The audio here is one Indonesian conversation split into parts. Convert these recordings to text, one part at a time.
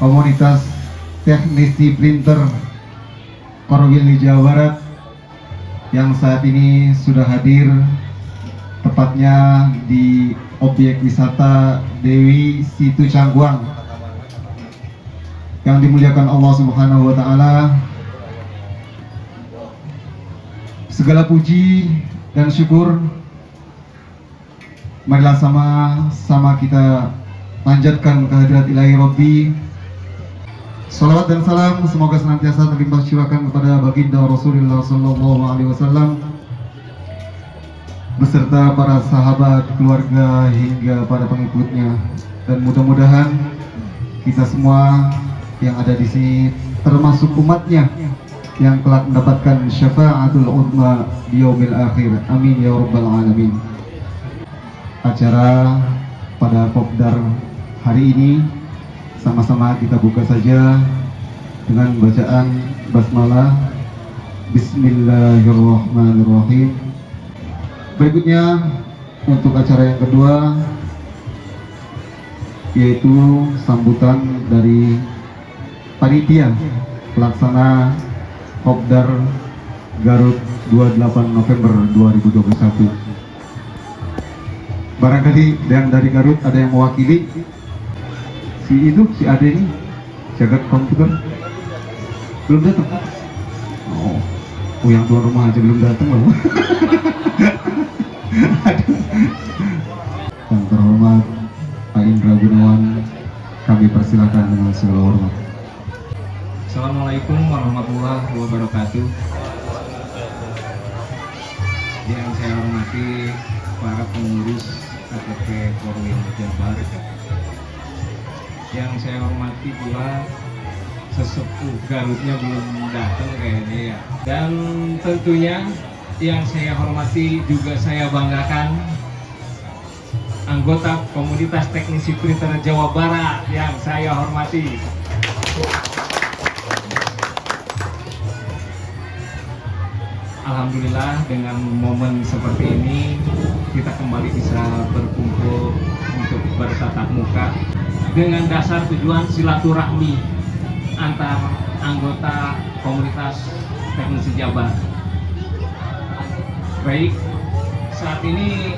komunitas teknisi printer Korwil di Jawa Barat yang saat ini sudah hadir tepatnya di objek wisata Dewi Situ Cangkuang. Yang dimuliakan Allah Subhanahu wa taala, segala puji dan syukur marilah sama-sama kita panjatkan kehadirat Ilahi Rabbi. Salawat dan salam semoga senantiasa terlimpah curahkan kepada baginda Rasulullah Sallallahu Alaihi Wasallam beserta para sahabat, keluarga hingga para pengikutnya, dan mudah-mudahan kita semua yang ada di sini termasuk umatnya yang kelak mendapatkan syafaatul uzma di yaumil akhir. Amin ya rabbal alamin. Acara pada Kopdar hari ini sama-sama kita buka saja dengan bacaan basmalah. Bismillahirrahmanirrahim. Berikutnya untuk acara yang kedua yaitu sambutan dari panitia pelaksana Kopdar Garut 28 November 2021. Barangkali yang dari Garut ada yang mewakili. Si Ade ini jagat komputer belum datang. Oh, yang tuan rumah aja belum datang loh. Yang terhormat Pak Indra Gunawan, kami persilakan dengan segala hormat. Assalamualaikum warahmatullahi wabarakatuh. Yang saya hormati para pengurus KTP Korwil Jabar, yang saya hormati pula sesepuh Garutnya belum datang kayaknya ya, dan tentunya yang saya hormati juga saya banggakan anggota komunitas teknisi printer Jawa Barat yang saya hormati. Alhamdulillah dengan momen seperti ini kita kembali bisa berkumpul untuk bertatap muka dengan dasar tujuan silaturahmi antar anggota komunitas teknisi Jabar. Baik, saat ini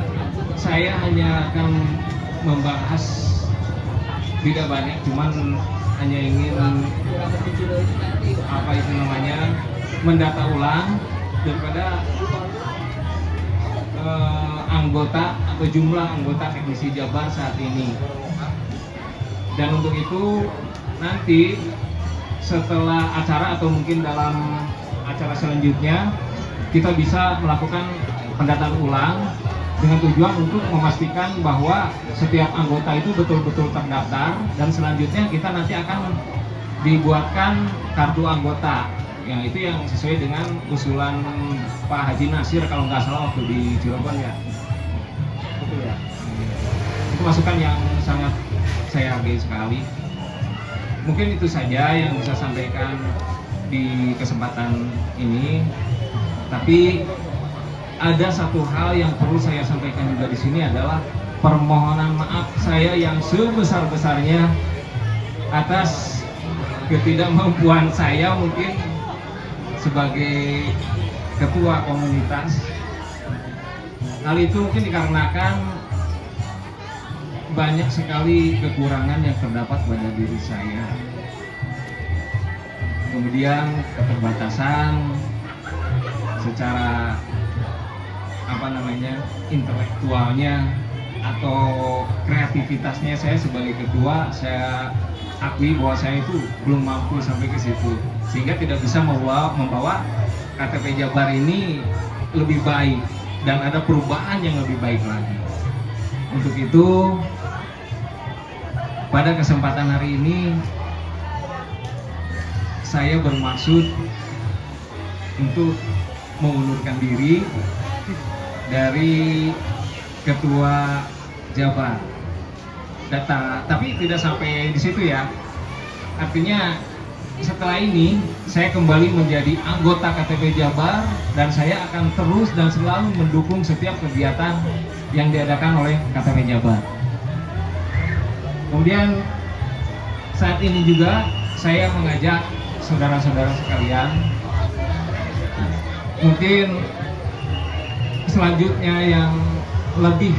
saya hanya akan membahas tidak banyak, cuman hanya ingin mendata ulang daripada anggota atau jumlah anggota teknisi Jabar saat ini. Dan untuk itu nanti setelah acara atau mungkin dalam acara selanjutnya kita bisa melakukan pendataan ulang dengan tujuan untuk memastikan bahwa setiap anggota itu betul-betul terdaftar, dan selanjutnya kita nanti akan dibuatkan kartu anggota yang itu yang sesuai dengan usulan Pak Haji Nasir kalau nggak salah waktu di Cirebon ya. Betul ya. Itu masukan yang sangat saya hargai sekali. Mungkin itu saja yang bisa sampaikan di kesempatan ini. Tapi ada satu hal yang perlu saya sampaikan juga di sini adalah permohonan maaf saya yang sebesar-besarnya atas ketidakmampuan saya mungkin sebagai ketua komunitas. Hal itu mungkin dikarenakan banyak sekali kekurangan yang terdapat pada diri saya. Kemudian keterbatasan secara intelektualnya atau kreativitasnya saya sebagai ketua, saya akui bahwa saya itu belum mampu sampai ke situ, sehingga tidak bisa membawa KTP Jabar ini lebih baik dan ada perubahan yang lebih baik lagi. Untuk itu pada kesempatan hari ini saya bermaksud untuk mengundurkan diri dari ketua Jabar. Tapi tidak sampai di situ ya. Artinya setelah ini saya kembali menjadi anggota KTP Jabar dan saya akan terus dan selalu mendukung setiap kegiatan yang diadakan oleh KTP Jabar. Kemudian saat ini juga saya mengajak saudara-saudara sekalian, mungkin selanjutnya yang lebih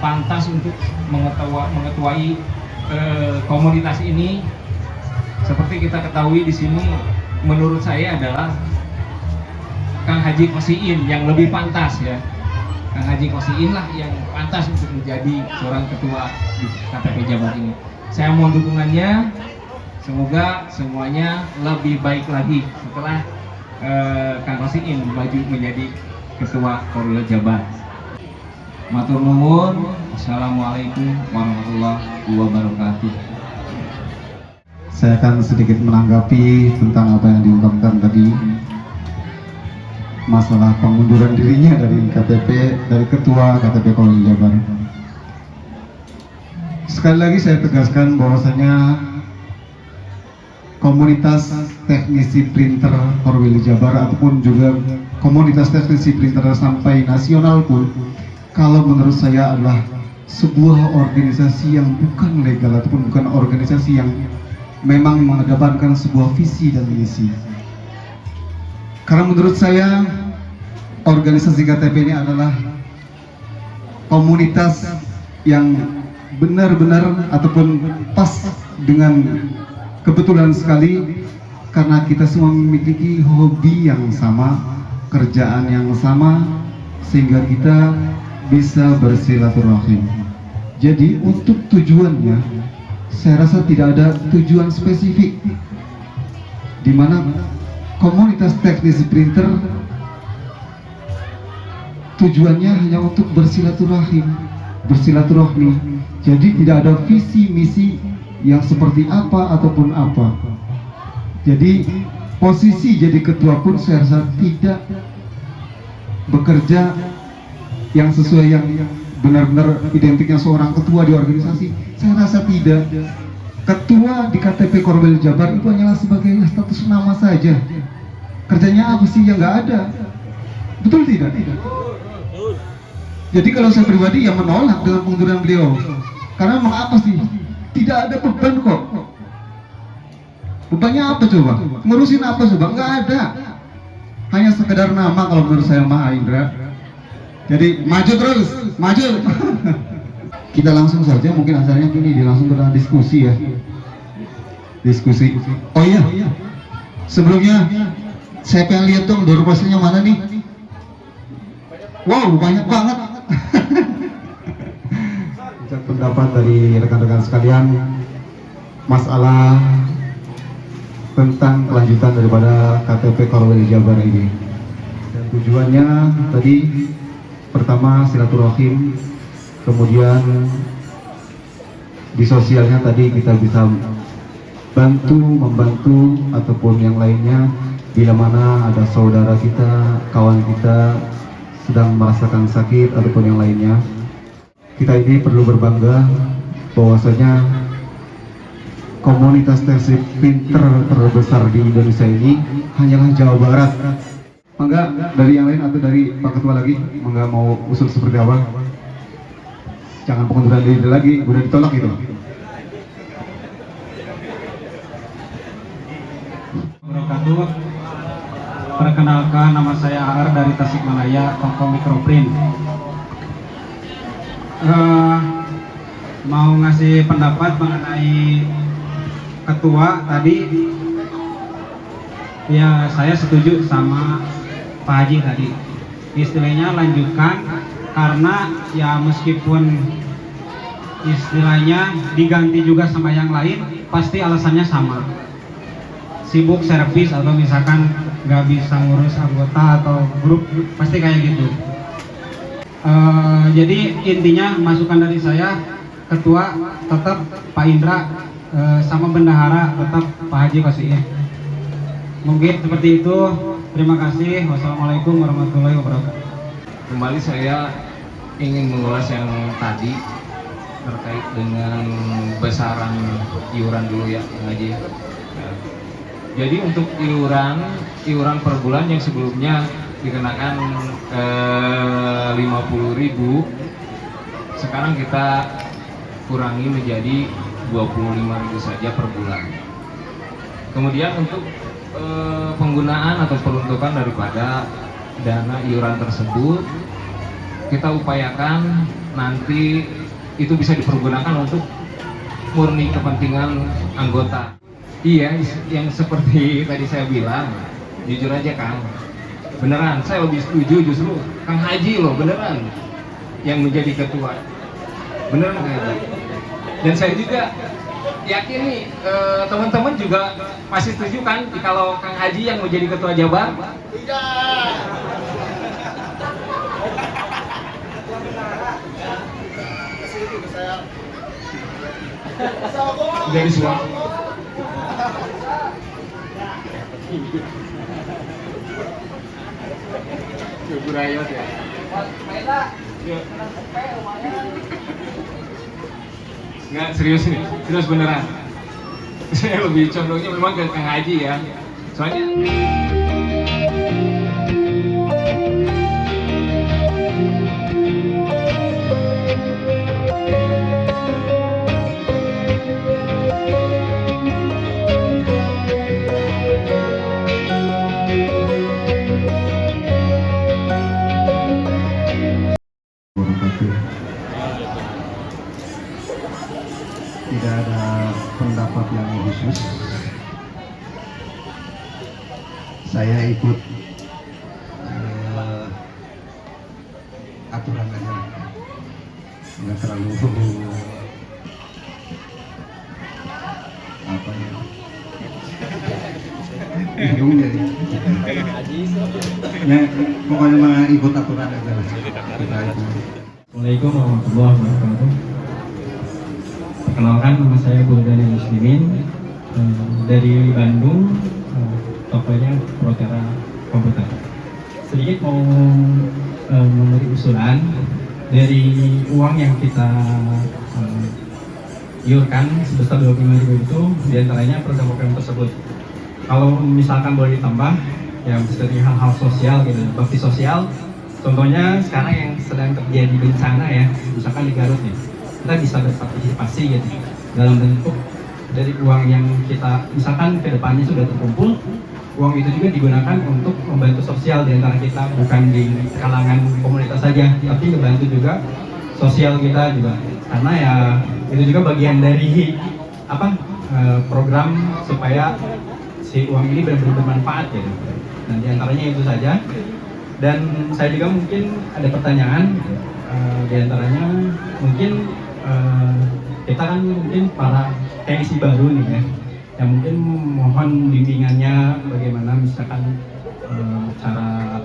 pantas untuk mengetuai komunitas ini, seperti kita ketahui di sini, menurut saya adalah Kang Haji Kosiin yang lebih pantas ya. Kang Haji Kosiin lah yang pantas untuk menjadi seorang ketua di KTP Jabar ini. Saya mohon dukungannya, semoga semuanya lebih baik lagi setelah Kang Kosiin maju menjadi ketua Korwil Jabar. Matur nuwun. Assalamualaikum warahmatullahi wabarakatuh. Saya akan sedikit menanggapi tentang apa yang diungkapkan tadi, masalah pengunduran dirinya dari ketua KTP Korwil Jabar. Sekali lagi saya tegaskan bahwasanya komunitas teknisi printer Korwil Jabar ataupun juga komunitas teknisi printer sampai nasional pun, kalau menurut saya adalah sebuah organisasi yang bukan legal ataupun bukan organisasi yang memang mengedepankan sebuah visi dan misi. Karena menurut saya organisasi KTP ini adalah komunitas yang benar-benar ataupun pas dengan kebetulan sekali, karena kita semua memiliki hobi yang sama, kerjaan yang sama, sehingga kita bisa bersilaturahim. Jadi untuk tujuannya, saya rasa tidak ada tujuan spesifik, di mana komunitas teknisi printer tujuannya hanya untuk bersilaturahmi. Jadi tidak ada visi misi yang seperti apa ataupun apa. Jadi posisi jadi ketua pun saya rasa tidak bekerja yang sesuai yang benar-benar identiknya seorang ketua di organisasi. Saya rasa tidak. Ketua di KTP Korwil Jabar itu hanyalah sebagai status nama saja. Kerjanya apa sih? Yang nggak ada. Betul tidak? Jadi kalau saya pribadi yang menolak dengan pengunduran beliau, karena memang apa sih? Tidak ada beban kok. Bebannya apa coba? Ngurusin apa coba? Nggak ada. Hanya sekedar nama kalau menurut saya mah, Indra. Jadi maju terus, maju. Kita langsung saja, mungkin asalnya ini langsung berlangsung diskusi ya. Diskusi. Oh iya. Sebelumnya saya pengen lihat dong door prize-nya mana nih? Wow, banyak banget. Pendapat dari rekan-rekan sekalian masalah tentang kelanjutan daripada KTP Korwil Jabar ini. Dan tujuannya tadi pertama silaturahim, kemudian di sosialnya tadi kita bisa membantu ataupun yang lainnya bila mana ada saudara kita, kawan kita sedang merasakan sakit ataupun yang lainnya. Kita ini perlu berbangga bahwasanya komunitas teknisi printer terbesar di Indonesia ini hanyalah Jawa Barat. Mangga dari yang lain atau dari Pak Ketua lagi, mangga mau usul seperti apa? Jangan pengunduran diri lagi, udah ditolak itu. Perkenalkan, nama saya Aar dari Tasikmalaya, toko Mikroprint. Mau ngasih pendapat mengenai ketua tadi. Ya, saya setuju sama Pak Haji tadi. Istilahnya lanjutkan, karena ya meskipun istilahnya diganti juga sama yang lain, pasti alasannya sama. Sibuk servis atau misalkan nggak bisa ngurus anggota atau grup, pasti kayak gitu. Jadi intinya masukan dari saya, ketua tetap Pak Indra, sama bendahara tetap Pak Haji Kosiin. Mungkin seperti itu. Terima kasih. Wassalamualaikum warahmatullahi wabarakatuh. Kembali saya ingin mengulas yang tadi terkait dengan besaran iuran dulu ya, Kang Haji. Jadi untuk iuran per bulan yang sebelumnya dikenakan 50.000, sekarang kita kurangi menjadi 25.000 saja per bulan. Kemudian untuk penggunaan atau peruntukan daripada dana iuran tersebut kita upayakan nanti itu bisa dipergunakan untuk murni kepentingan anggota. Iya, yang seperti tadi saya bilang, jujur aja Kang, beneran saya lebih setuju justru Kang Haji loh, beneran yang menjadi ketua, beneran Kang Haji. Dan saya juga yakin nih teman-teman juga pasti setuju kan kalau Kang Haji yang menjadi ketua Jabar? Tidak. Dari suara. Burayot ya. Nggak serius nih, serius beneran. Saya lebih condongnya memang ke Kang Haji ya. Soalnya tidak ada pendapat yang khusus. Saya ikut aturan aja, nggak terlalu apa ya, bingung jadi. Ya, pokoknya mah ikut aturan aja lah. Kita itu. Assalamualaikum warahmatullahi wabarakatuh. Perkenalkan, nama saya Buldani Muslimin dari Bandung, tokonya Protera Komputer. Sedikit mau memberi usulan dari uang yang kita iurkan sebesar 25.000 itu, diantaranya program-program tersebut. Kalau misalkan boleh ditambah, yang seperti hal-hal sosial gitu, bakti sosial. Contohnya sekarang yang sedang terjadi bencana ya, misalkan di Garut nih, kita bisa berpartisipasi gitu dalam bentuk dari uang yang kita misalkan kedepannya sudah terkumpul, uang itu juga digunakan untuk membantu sosial di antara kita, bukan di kalangan komunitas saja, tapi membantu juga sosial kita juga, karena ya itu juga bagian dari program supaya si uang ini benar-benar bermanfaat gitu. Dan di antaranya itu saja. Dan saya juga mungkin ada pertanyaan, di antaranya mungkin kita kan mungkin para TNI baru nih ya, yang mungkin mohon bimbingannya bagaimana misalkan cara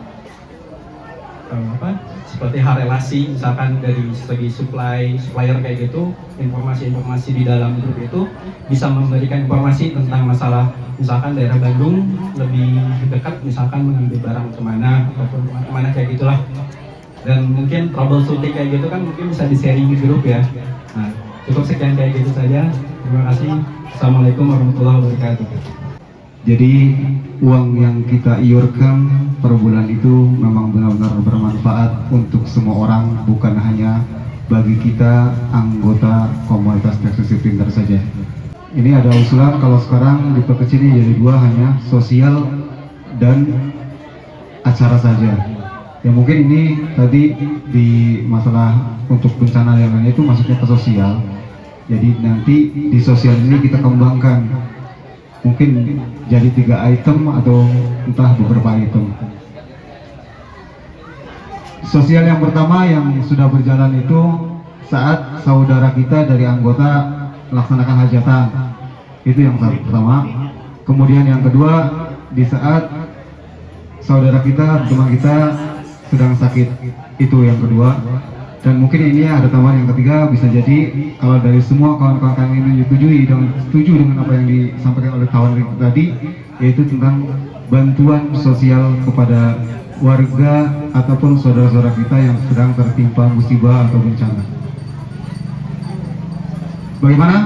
seperti hal relasi misalkan dari segi supplier kayak gitu, informasi-informasi di dalam grup itu bisa memberikan informasi tentang masalah misalkan daerah Bandung lebih dekat misalkan mengambil barang kemana ataupun kemana kayak gitulah. Dan mungkin troubleshooting kayak gitu kan mungkin bisa di sharing di grup ya. Nah, cukup sekian kayak gitu saja. Terima kasih. Assalamualaikum warahmatullahi wabarakatuh. Jadi uang yang kita iurkan per bulan itu memang benar-benar bermanfaat untuk semua orang, bukan hanya bagi kita anggota komunitas Texas Printer saja. Ini ada usulan kalau sekarang diperkecil jadi dua, hanya sosial dan acara saja. Ya mungkin ini tadi di masalah untuk bencana yang lainnya itu masuknya ke sosial. Jadi nanti di sosial ini kita kembangkan, mungkin jadi 3 item atau entah beberapa item. Sosial yang pertama yang sudah berjalan itu saat saudara kita dari anggota melaksanakan hajatan, itu yang pertama. Kemudian yang kedua, di saat saudara kita, teman kita sedang sakit, itu yang kedua. Dan mungkin ini ada tambahan yang ketiga, bisa jadi kalau dari semua kawan-kawan kami ini setuju dengan apa yang disampaikan oleh kawan tadi, yaitu tentang bantuan sosial kepada warga ataupun saudara-saudara kita yang sedang tertimpa musibah atau bencana. Bagaimana?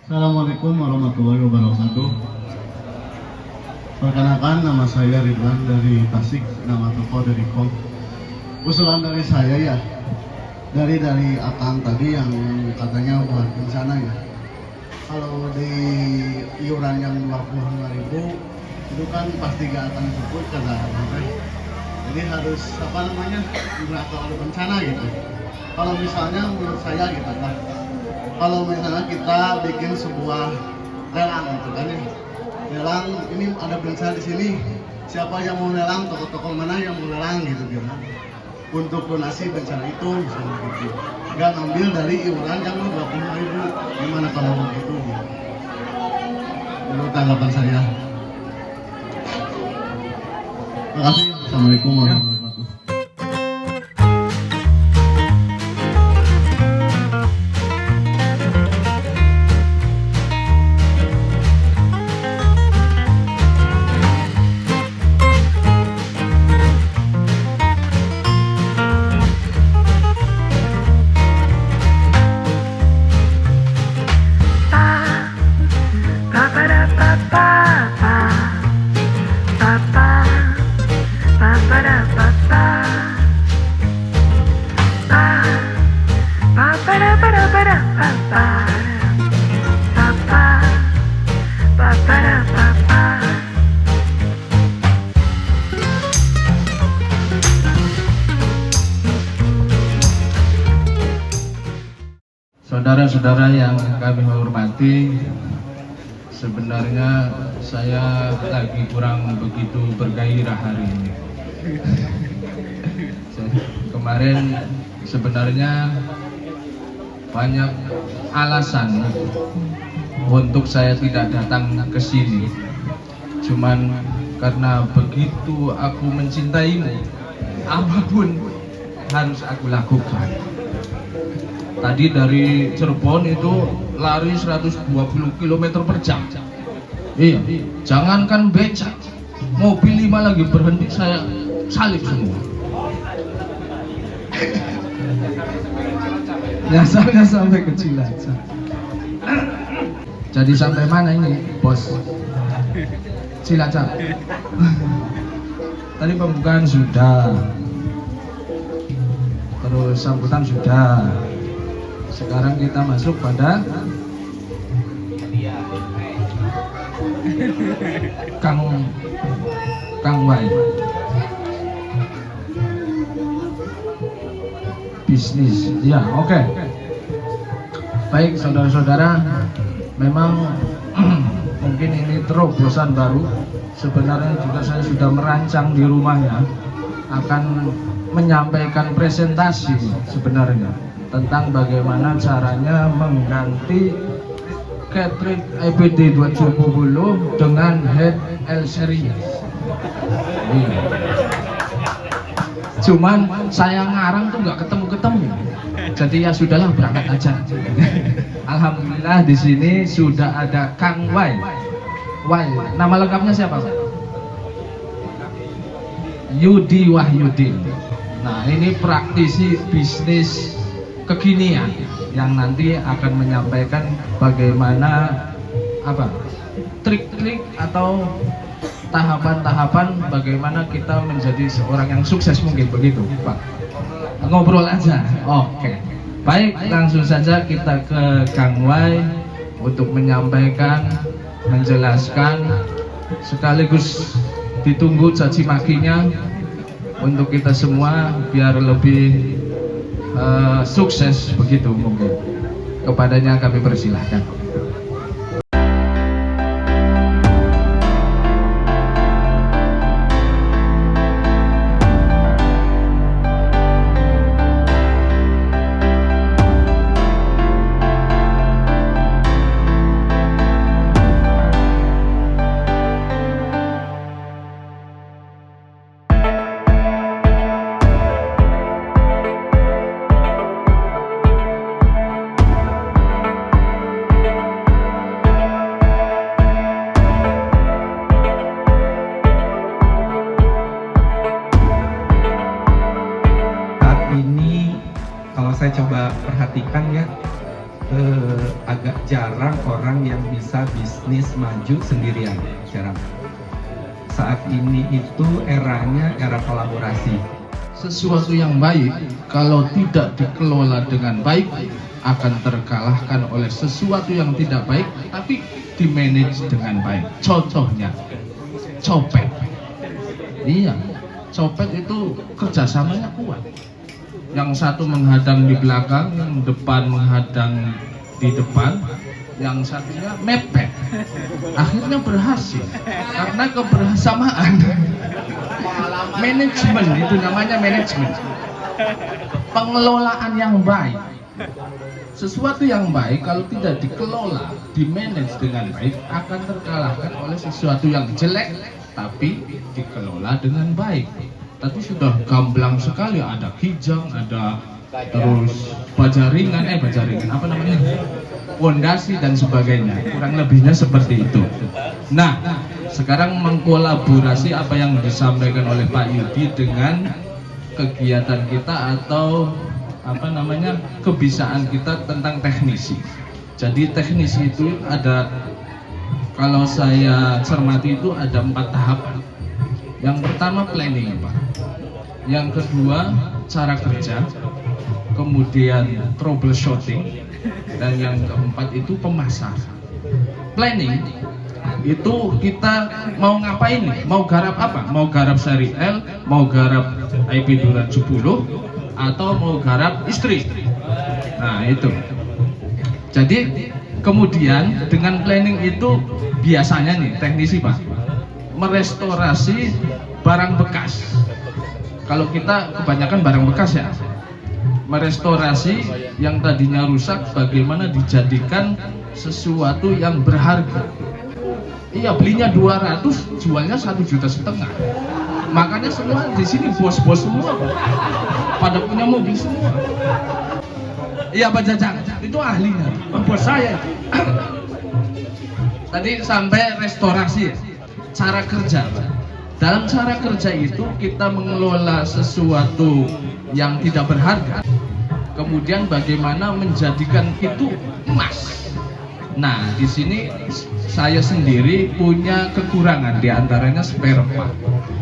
Assalamualaikum warahmatullahi wabarakatuh. Perkenalkan, nama saya Ridwan dari Tasik, nama toko dari Kom. usulan dari saya ya, dari Akang tadi yang katanya buat bencana ya. Kalau di iuran yang 25.000 itu kan pasti gak akan cukup karena jadi harus nggak terlalu bencana gitu. Kalau misalnya menurut saya gitu kan, kalau misalnya kita bikin sebuah lelang gitu kan ya, lelang ini ada bencana di sini, siapa yang mau lelang, toko-toko mana yang mau lelang gitu gitu untuk donasi bencana itu misalnya gitu, nggak ngambil dari iuran yang 25.000. Gimana kalau begitu gitu? Menurut tanggapan saya. Terima kasih. Assalamualaikum warahmatullahi wabarakatuh. Saudara-saudara yang kami hormati, sebenarnya saya lagi kurang begitu bergairah hari ini. Kemarin sebenarnya banyak alasan untuk saya tidak datang ke sini. Cuman karena begitu aku mencintaimu, apapun harus aku lakukan. Tadi dari Cirebon itu lari 120 km per jam. Iya, jangankan becak, mobil 5 lagi berhenti saya salib semua. Ya saya sampai ke Cilacap. Jadi sampai mana ini, bos? Cilacap. Tadi pembukaan sudah, terus sambutan sudah. Sekarang kita masuk pada Kang Wai. Bisnis, ya oke. Baik saudara-saudara, memang mungkin ini terobosan baru. Sebenarnya juga saya sudah merancang di rumahnya akan menyampaikan presentasi sebenarnya tentang bagaimana caranya mengganti cartridge EPD 270 dengan head L series. Cuman saya ngarang tuh nggak ketemu. Jadi ya sudahlah, berangkat aja. Alhamdulillah di sini sudah ada Kang Wai. Nama lengkapnya siapa? Yudi Wahyudin. Nah, ini praktisi bisnis kekinian yang nanti akan menyampaikan bagaimana trik-trik atau tahapan-tahapan bagaimana kita menjadi seorang yang sukses, mungkin begitu Pak. Ngobrol aja. Oke. Baik, langsung saja kita ke Kang Wai untuk menyampaikan, menjelaskan, sekaligus ditunggu caci makinya untuk kita semua biar lebih sukses begitu mungkin. Kepadanya kami persilahkan. Saya coba perhatikan ya, agak jarang orang yang bisa bisnis maju sendirian. Jarang. Saat ini itu eranya era kolaborasi. sesuatu yang baik kalau tidak dikelola dengan baik akan terkalahkan oleh sesuatu yang tidak baik tapi dimanage dengan baik. Contohnya copet. Iya, copet itu kerjasamanya kuat. Yang satu menghadang di belakang, yang depan menghadang di depan, yang satunya mepet. Akhirnya berhasil karena kebersamaan. Manajemen, itu namanya manajemen. Pengelolaan yang baik. Sesuatu yang baik kalau tidak dikelola, dimanage dengan baik akan terkalahkan oleh sesuatu yang jelek tapi dikelola dengan baik. Tadi sudah gamblang sekali, ada kijang, ada terus bajaringan apa namanya, pondasi dan sebagainya. Kurang lebihnya seperti itu. Nah, sekarang mengkolaborasi apa yang disampaikan oleh Pak Yudi dengan kegiatan kita atau apa namanya, kebisaan kita tentang teknisi. Jadi teknisi itu ada, kalau saya cermati itu ada 4 tahapan. Yang pertama planning, Pak. Yang kedua cara kerja, kemudian troubleshooting, dan yang keempat itu pemasaran. Planning itu kita mau ngapain nih? Mau garap apa? Mau garap seri L, mau garap IP 270, atau mau garap istri. Nah itu. Jadi kemudian dengan planning itu biasanya nih teknisi, Pak, merestorasi barang bekas. Kalau kita kebanyakan barang bekas ya, merestorasi yang tadinya rusak bagaimana dijadikan sesuatu yang berharga. Iya, belinya 200, jualnya 1,5 juta. Makanya semua di sini bos-bos semua, pada punya mobil semua. Iya, Pak Jajang, itu ahlinya, bos saya. Tadi sampai restorasi, cara kerja. Dalam cara kerja itu kita mengelola sesuatu yang tidak berharga, kemudian bagaimana menjadikan itu emas. Nah, di sini saya sendiri punya kekurangan, diantaranya spare part.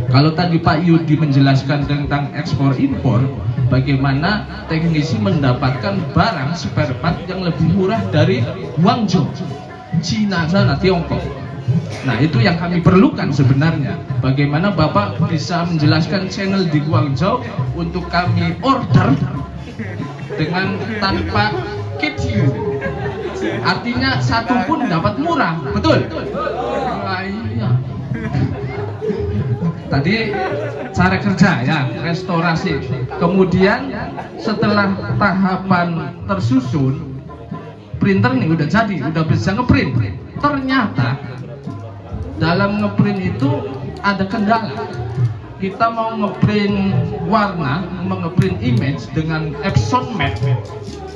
Kalau tadi Pak Yudi menjelaskan tentang ekspor impor, bagaimana teknisi mendapatkan barang spare part yang lebih murah dari Guangzhou, Cina sana, Tiongkok. Nah, itu yang kami perlukan sebenarnya. Bagaimana Bapak bisa menjelaskan channel di Guangzhou untuk kami order dengan tanpa keju. Artinya satu pun dapat murah, betul? Nah, iya. Tadi cara kerja ya, restorasi. Kemudian setelah tahapan tersusun, printer nih udah jadi, udah bisa ngeprint. Ternyata dalam ngeprint itu ada kendala. Kita mau ngeprint warna, mau ngeprint image dengan Epson Matte,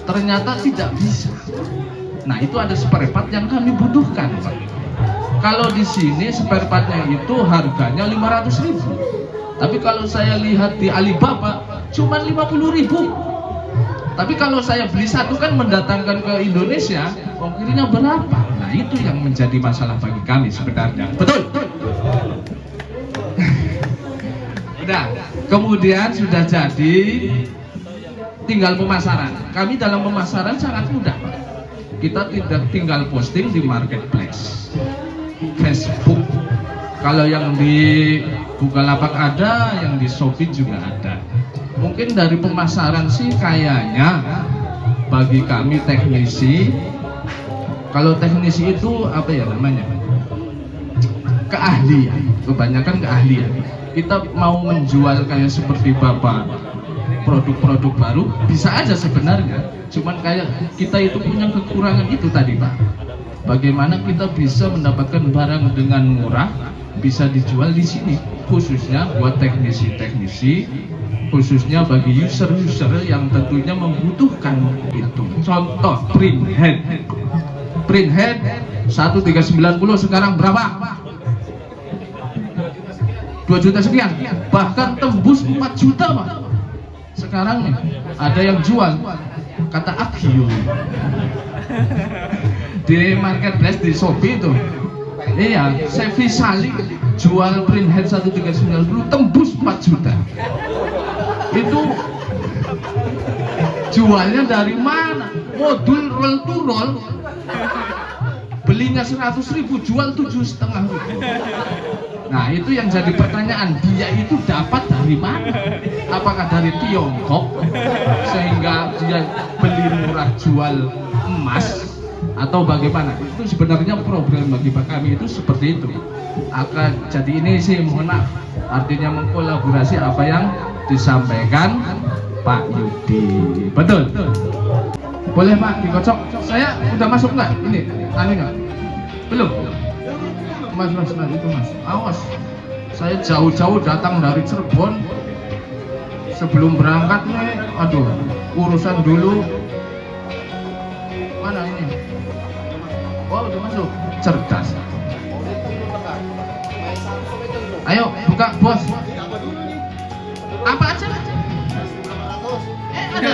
ternyata tidak bisa. Nah, itu ada spare part yang kami butuhkan, Pak. Kalau di sini spare partnya itu harganya 500.000. Tapi kalau saya lihat di Alibaba cuma 50.000. Tapi kalau saya beli satu kan mendatangkan ke Indonesia, ongkirnya berapa? Nah, itu yang menjadi masalah bagi kami sebenarnya. Betul? Udah. Kemudian sudah jadi, tinggal pemasaran. Kami dalam pemasaran sangat mudah, Pak. Kita tidak tinggal posting di marketplace, Facebook. Kalau yang di Bukalapak ada, yang di Shopee juga ada. Mungkin dari pemasaran sih kayaknya bagi kami teknisi, kalau teknisi itu apa ya namanya? Keahlian, kebanyakan keahlian. Kita mau menjual kayak seperti Bapak produk-produk baru bisa aja sebenarnya, cuman kayak kita itu punya kekurangan itu tadi, Pak. Bagaimana kita bisa mendapatkan barang dengan murah bisa dijual di sini, khususnya buat teknisi-teknisi, khususnya bagi user-user yang tentunya membutuhkan itu. Contoh print head 1.390 sekarang berapa? 2 juta sekian, bahkan tembus 4 juta, Pak. Sekarang nih ada yang jual, kata Akio di marketplace di Shopee itu. Iya, Sevi Sali jual print head 1.390 tembus 4 juta. Itu jualnya dari mana? Modul roll to roll belinya 100.000, jual 7,5 ribu. Nah itu yang jadi pertanyaan, dia itu dapat dari mana? Apakah dari Tiongkok sehingga dia beli murah jual emas, atau bagaimana? Itu sebenarnya problem bagi kami itu seperti itu. Jadi ini sih mohon maaf, artinya mengkolaborasi apa yang disampaikan Pak Yudi. Betul? Boleh Pak dikocok? Saya udah masuk nggak? Ini anunya belum? Mas, itu mas, awas. Saya jauh-jauh datang dari Cirebon. Sebelum berangkat nih, aduh, urusan dulu. Mana ini? Oh, udah masuk. Cerdas. Ayo, buka bos. Apa aja? Ada.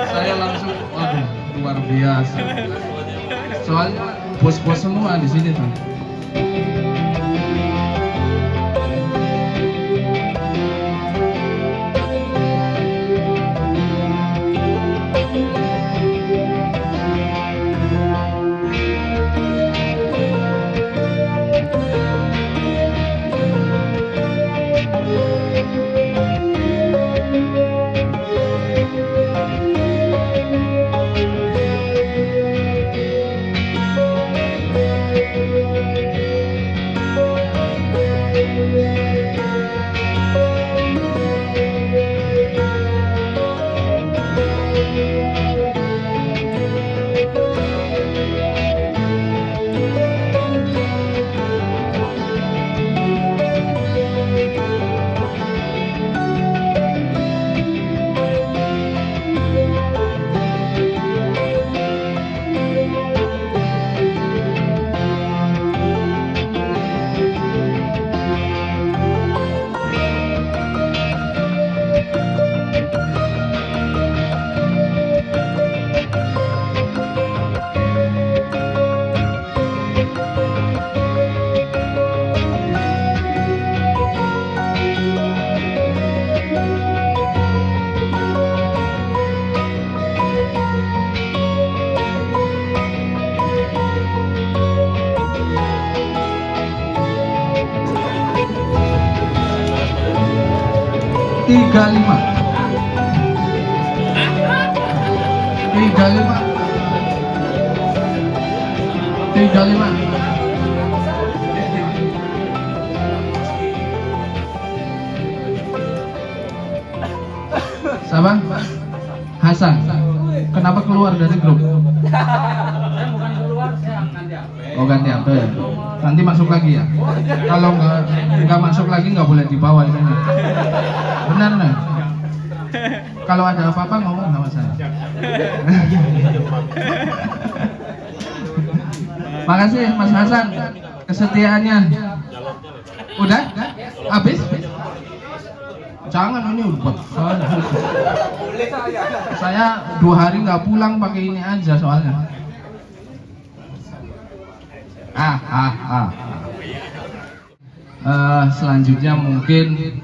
Saya langsung, waduh, luar biasa. Soalnya bos-bos semua di sini tuh. Tiga lima. Sabar, Hasan. Kenapa keluar dari grup? Saya bukan keluar, saya ganti HP. Oh ganti apa ya? Nanti masuk lagi ya? Kalau nggak masuk lagi nggak boleh dibawa ini. Benar nih? Kalau ada apa-apa ngomong sama saya. Makasih Mas Hasan kesetiaannya. Udah? Habis? Jangan ini udah. Saya 2 hari nggak pulang pakai ini aja soalnya. Selanjutnya mungkin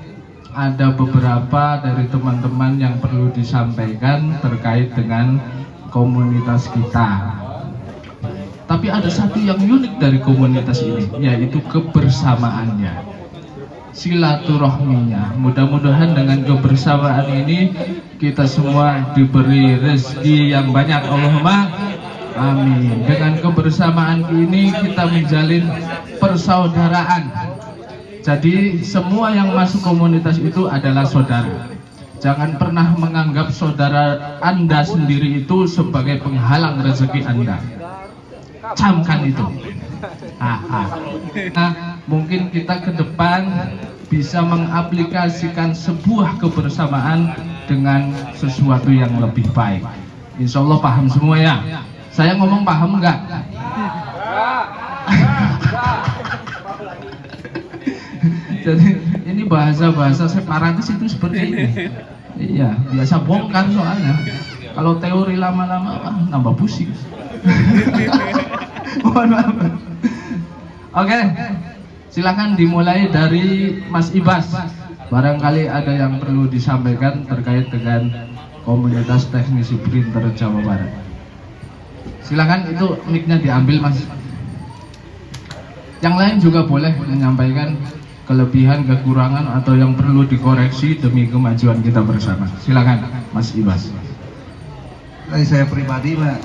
ada beberapa dari teman-teman yang perlu disampaikan terkait dengan komunitas kita. Tapi ada satu yang unik dari komunitas ini, yaitu kebersamaannya, silaturahminya. Mudah-mudahan dengan kebersamaan ini kita semua diberi rezeki yang banyak, Allahumma amin. Dengan kebersamaan ini kita menjalin persaudaraan. Jadi semua yang masuk komunitas itu adalah saudara. Jangan pernah menganggap saudara Anda sendiri itu sebagai penghalang rezeki Anda. Camkan itu. Nah, mungkin kita ke depan bisa mengaplikasikan sebuah kebersamaan dengan sesuatu yang lebih baik. Insya Allah paham semua ya. Saya ngomong paham nggak? Jadi ini bahasa-bahasa separatis itu seperti ini. Iya, biasa bongkar soalnya. Kalau teori lama-lama nambah pusing. Mohon maaf. Oke, Silakan dimulai dari Mas Ibas. Barangkali ada yang perlu disampaikan terkait dengan komunitas teknisi printer Jawa Barat. Silakan, itu mic-nya diambil Mas. Yang lain juga boleh menyampaikan kelebihan, kekurangan atau yang perlu dikoreksi demi kemajuan kita bersama. Silakan Mas Ibas. Dari saya pribadi, Pak,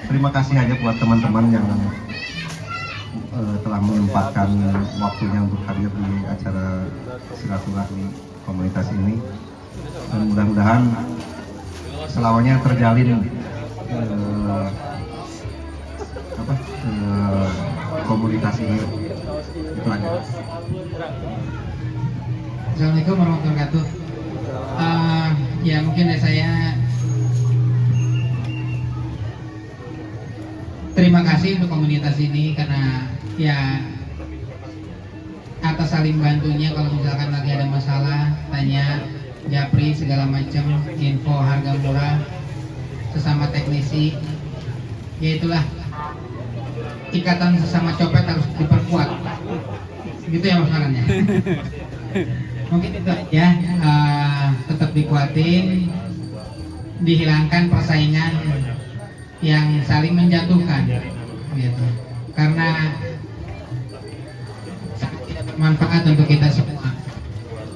terima kasih aja buat teman-teman yang telah menyempatkan waktunya untuk hadir di acara silaturahmi komunitas ini, dan mudah-mudahan selamanya terjalin komunitas ini. Itu aja. Assalamualaikum warahmatullahi wabarakatuh. Ya mungkin saya terima kasih untuk komunitas ini karena ya atas saling bantunya. Kalau misalkan lagi ada masalah tanya japri segala macam, info harga murah sesama teknisi, ya itulah ikatan sesama copet harus diperkuat gitu ya Mas Maran ya. Mungkin itu aja, tetap dikuatin, dihilangkan persaingan yang saling menjatuhkan gitu. Karena sangat tidak bermanfaat untuk kita semua.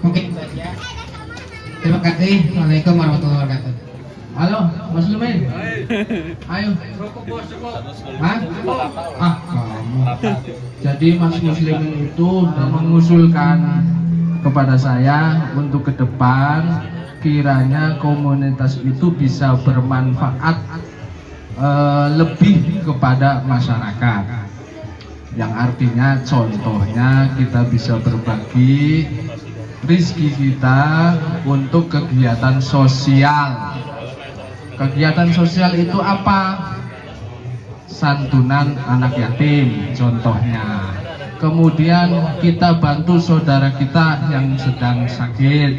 Mungkin itu aja. Terima kasih. Assalamualaikum warahmatullahi wabarakatuh. Halo, Mas Lumen. Ayo. Hah? Kamu. Jadi Mas Muslimin itu mengusulkan kepada saya untuk ke depan kiranya komunitas itu bisa bermanfaat lebih kepada masyarakat, yang artinya contohnya kita bisa berbagi rezeki kita untuk kegiatan sosial. Kegiatan sosial itu apa? Santunan anak yatim contohnya. Kemudian kita bantu saudara kita yang sedang sakit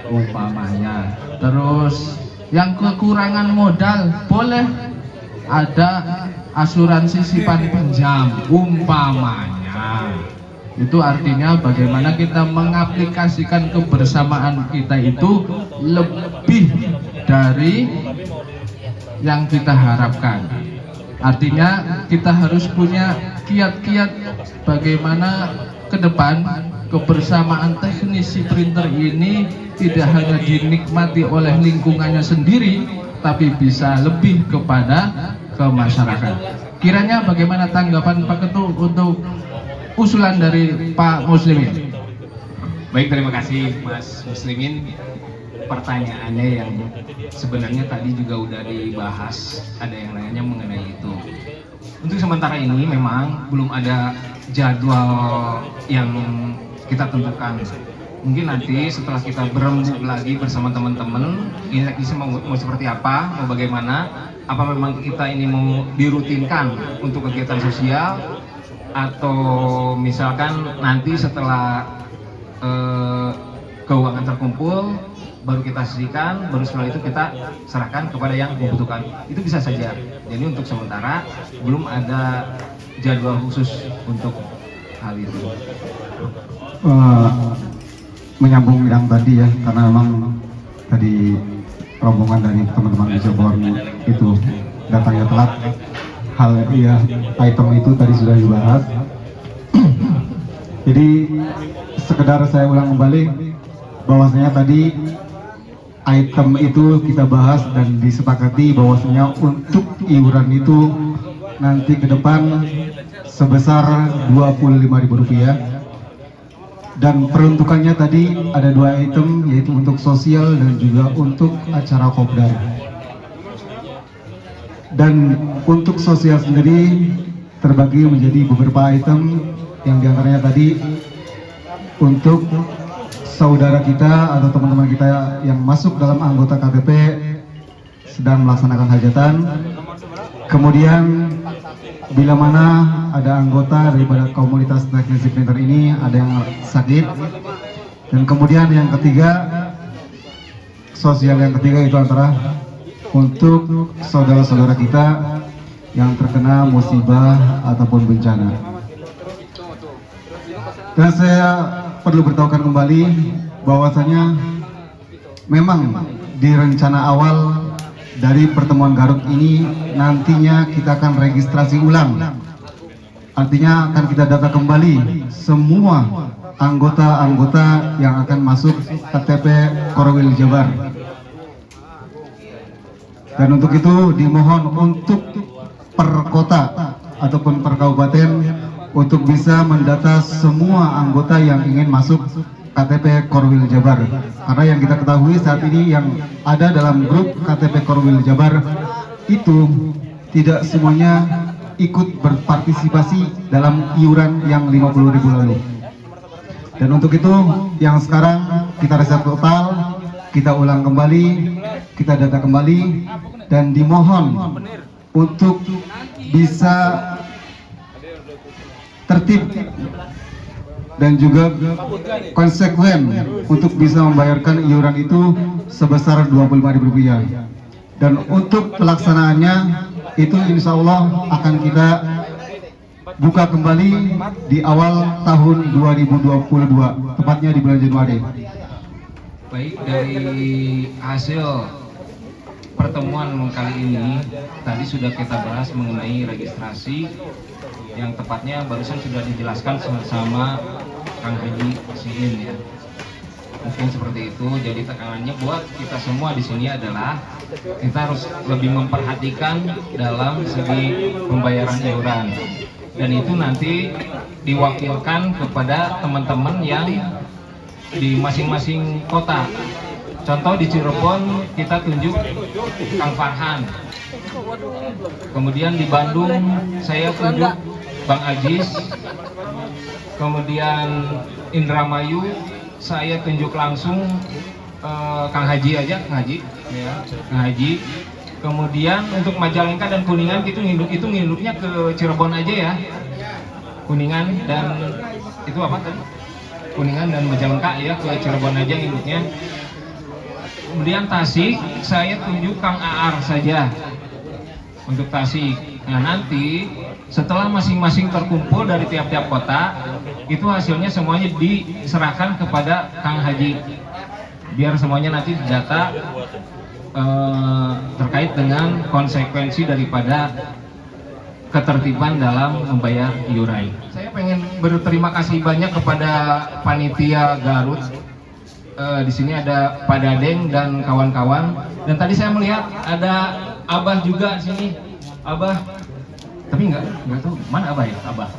umpamanya. Terus yang kekurangan modal boleh ada asuransi simpan pinjam umpamanya. Itu artinya bagaimana kita mengaplikasikan kebersamaan kita itu lebih dari yang kita harapkan. Artinya kita harus punya kiat-kiat bagaimana ke depan kebersamaan teknisi printer ini tidak hanya dinikmati oleh lingkungannya sendiri, tapi bisa lebih kepada ke masyarakat. Kiranya bagaimana tanggapan Pak Ketua untuk usulan dari Pak Muslimin? Baik, terima kasih Mas Muslimin. Pertanyaannya yang sebenarnya tadi juga udah dibahas, ada yang nanya mengenai itu. Untuk sementara ini memang belum ada jadwal yang kita tentukan. Mungkin nanti setelah kita berembuk lagi bersama teman-teman, ini mau seperti apa, mau bagaimana, apa memang kita ini mau dirutinkan untuk kegiatan sosial, atau misalkan nanti setelah keuangan terkumpul baru kita sisihkan, baru setelah itu kita serahkan kepada yang membutuhkan. Itu bisa saja. Jadi untuk sementara belum ada jadwal khusus untuk hal itu. Menyambung yang tadi ya, karena memang tadi rombongan dari teman-teman di Cirebon itu datangnya telat. Hal ya, item itu tadi sudah dibahas. Jadi sekedar saya ulang kembali bahwasanya tadi item itu kita bahas dan disepakati bahwasanya untuk iuran itu nanti ke depan sebesar Rp25.000, dan peruntukannya tadi ada 2 item, yaitu untuk sosial dan juga untuk acara kopdar. Dan untuk sosial sendiri terbagi menjadi beberapa item, yang diantaranya tadi untuk saudara kita atau teman-teman kita yang masuk dalam anggota KTP sedang melaksanakan hajatan. Kemudian bila mana ada anggota daripada komunitas teknisi printer ini ada yang sakit. Dan kemudian yang ketiga, sosial yang ketiga itu antara untuk saudara-saudara kita yang terkena musibah ataupun bencana. Dan saya perlu beritahukan kembali bahwasanya memang di rencana awal dari pertemuan Garut ini nantinya kita akan registrasi ulang. Artinya akan kita data kembali semua anggota-anggota yang akan masuk KTP Korwil Jabar. Dan untuk itu dimohon untuk per kota ataupun per kabupaten untuk bisa mendata semua anggota yang ingin masuk KTP Korwil Jabar. Karena yang kita ketahui saat ini yang ada dalam grup KTP Korwil Jabar itu tidak semuanya ikut berpartisipasi dalam iuran yang 50.000 lalu. Dan untuk itu yang sekarang kita reset total, kita ulang kembali, kita data kembali, dan dimohon untuk bisa tertib dan juga konsekuen untuk bisa membayarkan iuran itu sebesar Rp25.000. Dan untuk pelaksanaannya itu insya Allah akan kita buka kembali di awal tahun 2022, tepatnya di bulan Januari. Baik, dari hasil pertemuan kali ini tadi sudah kita bahas mengenai registrasi yang tepatnya barusan sudah dijelaskan sama Kang Haji Siin ya. Mungkin seperti itu. Jadi tekanannya buat kita semua di sini adalah kita harus lebih memperhatikan dalam segi pembayaran iuran. Dan itu nanti diwakilkan kepada teman-teman yang di masing-masing kota. Contoh di Cirebon kita tunjuk Kang Farhan. Kemudian di Bandung saya tunjuk Bang Ajis. Kemudian Indramayu saya tunjuk langsung Kang Haji aja, Kang Haji ya, Kang Haji. Kemudian untuk Majalengka dan Kuningan itu nginduknya ke Cirebon aja ya. Kuningan dan itu apa tadi? Kuningan dan Majalengka ya, ke Cirebon aja nginduknya. Kemudian Tasik saya tunjuk Kang Aar saja untuk Tasik. Nah nanti setelah masing-masing terkumpul dari tiap-tiap kota, itu hasilnya semuanya diserahkan kepada Kang Haji, biar semuanya nanti didata terkait dengan konsekuensi daripada ketertiban dalam membayar iuran. Saya pengen berterima kasih banyak kepada panitia Garut. Di sini ada Pak Dadeng dan kawan-kawan. Dan tadi saya melihat ada Abah juga di sini. Abah, tapi nggak tahu mana Abah ya, Abah.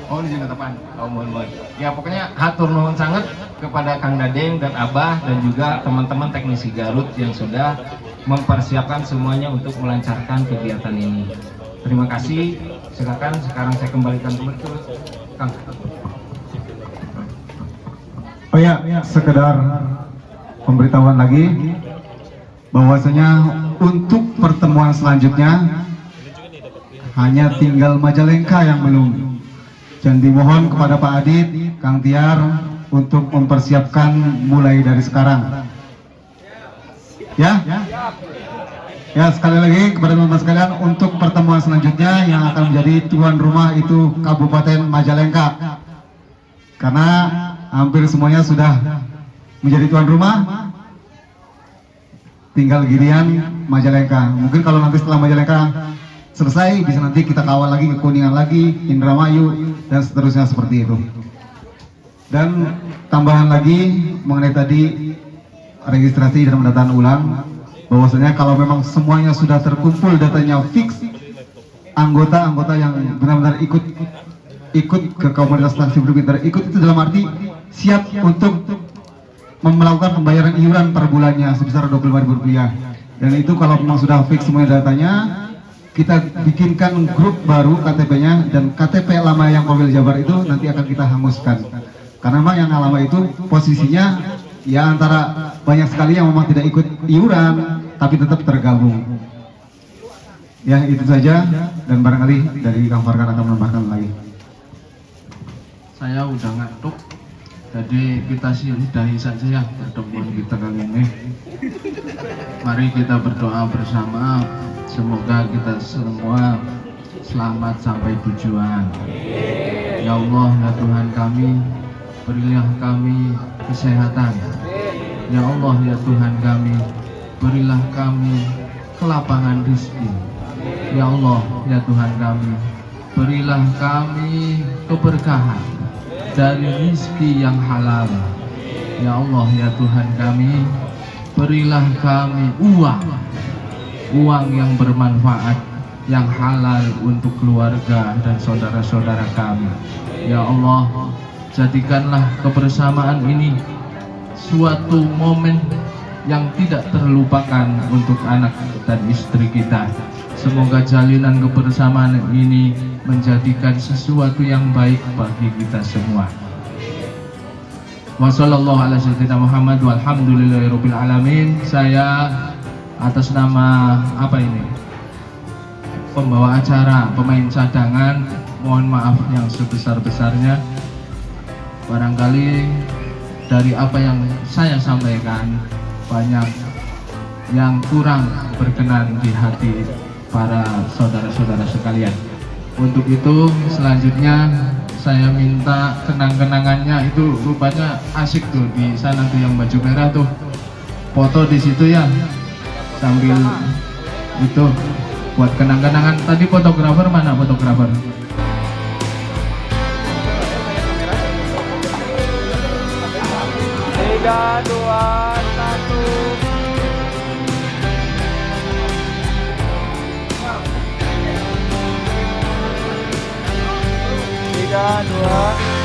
Oh di sini teman. Oh mohon. Ya pokoknya hatur nuhun sangat kepada Kang Dadeng dan Abah dan juga teman-teman teknisi Garut yang sudah mempersiapkan semuanya untuk melancarkan kegiatan ini. Terima kasih. Silakan sekarang saya kembalikan ke Kang. Oh ya, sekedar pemberitahuan lagi bahwasanya untuk pertemuan selanjutnya hanya tinggal Majalengka yang belum. Dan dimohon kepada Pak Adit, Kang Tiar untuk mempersiapkan mulai dari sekarang. Ya? Ya, sekali lagi kepada teman-teman sekalian, untuk pertemuan selanjutnya yang akan menjadi tuan rumah itu Kabupaten Majalengka. Karena hampir semuanya sudah menjadi tuan rumah, tinggal giliran Majalengka. Mungkin kalau nanti setelah Majalengka selesai, bisa nanti kita kawal lagi ke Kuningan lagi, Indramayu, dan seterusnya seperti itu. Dan tambahan lagi mengenai tadi registrasi dan pendataan ulang, bahwasanya kalau memang semuanya sudah terkumpul, datanya fix, anggota-anggota yang benar-benar ikut ke komunitas taksi berpintar, ikut itu dalam arti siap untuk melakukan pembayaran iuran per bulannya sebesar Rp25.000. Dan itu kalau memang sudah fix semuanya datanya, kita bikinkan grup baru KTP-nya, dan KTP lama yang Korwil Jabar itu nanti akan kita hanguskan. Karena memang yang lama itu posisinya ya antara banyak sekali yang memang tidak ikut iuran tapi tetap tergabung. Ya itu saja, dan barangkali dari Kang Farhan akan menambahkan lagi. Saya udah ngantuk, jadi kita sudahi saja ya pertemuan kita kali ini. Mari kita berdoa bersama, semoga kita semua selamat sampai tujuan. Ya Allah, ya Tuhan kami, berilah kami kesehatan. Ya Allah, ya Tuhan kami, berilah kami kelapangan rezeki. Ya Allah, ya Tuhan kami, berilah kami keberkahan dari rezeki yang halal. Ya Allah, ya Tuhan kami, berilah kami uang yang bermanfaat, yang halal untuk keluarga dan saudara-saudara kami. Ya Allah, jadikanlah kebersamaan ini suatu momen yang tidak terlupakan untuk anak dan istri kita. Semoga jalinan kebersamaan ini menjadikan sesuatu yang baik bagi kita semua. Wassallallahu ala sayyidina Muhammad walhamdulillahirabbil alamin. Saya atas nama pembawa acara, pemain cadangan, mohon maaf yang sebesar-besarnya. Barangkali dari apa yang saya sampaikan banyak yang kurang berkenan di hati para saudara-saudara sekalian. Untuk itu selanjutnya saya minta kenang-kenangannya itu rupanya asik tuh di sana tuh yang baju merah tuh, foto di situ ya, sambil itu buat kenang-kenangan. Tadi fotografer mana fotografer? Tiga, dua, satu. 3, 2